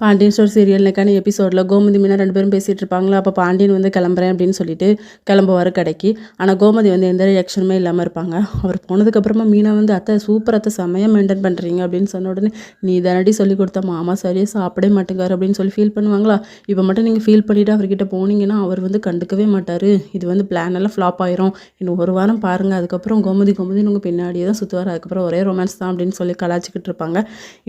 Pandian store சீரியல்னுக்கான எபிசோடில் கோமதி மீனா 2 பேரும் பேசிகிட்டு இருப்பாங்களா. அப்போ பாண்டியன் வந்து கிளம்புறேன் அப்படின்னு சொல்லிட்டு கிளம்புவார் கடைக்கு. ஆனால் கோமதி வந்து எந்த ரியாக்ஷனுமே இல்லாமல் இருப்பாங்க. அவர் போனதுக்கப்புறமா மீனா வந்து அத்தை சூப்பர் அத்தை செம்மையாக மெயின்டைன் பண்ணுறீங்க அப்படின்னு சொன்ன உடனே நீ தானடி சொல்லி கொடுத்த மாமா சரியாக சாப்பிடவே மாட்டேங்கார் அப்படின்னு சொல்லி ஃபீல் பண்ணுவாங்களா. இப்போ மட்டும் நீங்கள் ஃபீல் பண்ணிவிட்டு அவர்கிட்ட போனீங்கன்னா அவர் வந்து கண்டுக்கவே மாட்டார். இது வந்து பிளான் எல்லாம் ஃப்ளாப் ஆயிரும். இன்னும் ஒரு வாரம் பாருங்கள், அதுக்கப்புறம் கோமதின்னு உங்கள் பின்னாடியே தான் சுற்றுவார், அதுக்கப்புறம் ஒரே ரொமான்ஸ் தான் அப்படின்னு சொல்லி கலாச்சிக்கிட்டு இருப்பாங்க.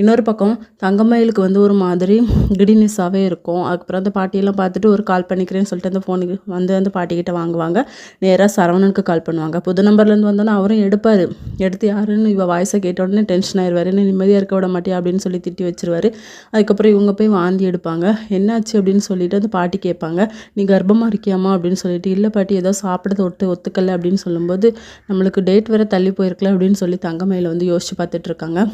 இன்னொரு பக்கம் தங்கமயிலுக்கு வந்து ஒரு மாதிரி கிடினஸாகவே இருக்கும். அதுக்கப்புறம் அந்த பாட்டியெல்லாம் பார்த்துட்டு ஒரு கால் பண்ணிக்கிறேன்னு சொல்லிட்டு அந்த ஃபோனுக்கு வந்து அந்த பாட்டிக்கிட்ட வாங்குவாங்க. நேராக சரவணனுக்கு கால் பண்ணுவாங்க. புது நம்பர்லேருந்து வந்தோன்னே அவரும் எடுப்பார். எடுத்து யாருன்னு இவ வாய்ஸை கேட்ட உடனே டென்ஷன் ஆயிடுவார். என்ன நிம்மதியாக இருக்க விட மாட்டியா அப்படின்னு சொல்லி திட்டி வச்சிருவார். அதுக்கப்புறம் இவங்க போய் வாந்தி எடுப்பாங்க. என்னாச்சு அப்படின்னு சொல்லிட்டு அந்த பாட்டி கேட்பாங்க. நீ கர்ப்பமாக இருக்கியாமா அப்படின்னு சொல்லிட்டு, இல்லை பாட்டி ஏதோ சாப்பிட்றது ஒத்துக்கலை அப்படின்னு சொல்லும்போது, நம்மளுக்கு டேட் வேறு தள்ளி போயிருக்கல அப்படின்னு சொல்லி தங்கமயில வந்து யோசிச்சு பார்த்துட்டு இருக்காங்க.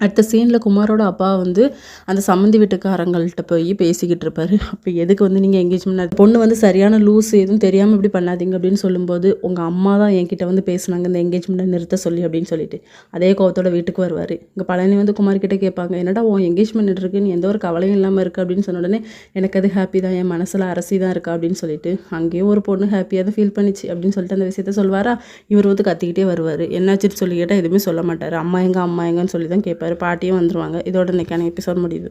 அடுத்த சீனில் குமாரோட அப்பா வந்து அந்த சம்மந்தி வீட்டுக்காரங்கள்ட்ட போய் பேசிக்கிட்டு இருப்பார். அப்போ எதுக்கு வந்து நீங்கள் எங்கேஜ்மெண்ட் பொண்ணு வந்து சரியான லூஸ் எதுவும் தெரியாமல் இப்படி பண்ணாதீங்க அப்படின்னு சொல்லும்போது, உங்கள் அம்மா தான் என்கிட்ட வந்து பேசுனாங்க இந்த எங்கேஜ்மெண்ட்டை நிறுத்த சொல்லி அப்படின்னு சொல்லிட்டு அதே கோவத்தோட வீட்டுக்கு வருவார். இங்கே பழனி வந்து குமார்கிட்ட கேட்பாங்க, என்னடா உன் எங்கேஜ்மெண்ட் இருக்குன்னு எந்த ஒரு கவலையும் இல்லாமல் இருக்குது அப்படின்னு சொன்ன உடனே, எனக்கு அது ஹாப்பி தான், என் மனசில் அரசி தான் இருக்கா அப்படின்னு சொல்லிட்டு, அங்கேயும் ஒரு பொண்ணு ஹாப்பியாக தான் ஃபீல் பண்ணிச்சு அப்படின்னு சொல்லிட்டு அந்த விஷயத்த சொல்வாரா. இவர் வந்து கத்திக்கிட்டே வருவார். என்னாச்சுன்னு சொல்லி கேட்டால் எதுவுமே சொல்ல மாட்டார். அம்மா எங்கன்னு சொல்லி தான் கேட்பார். பாட்டியும் வந்துருவாங்க. இதோட இன்னைக்கான எபிசோட் முடியுது.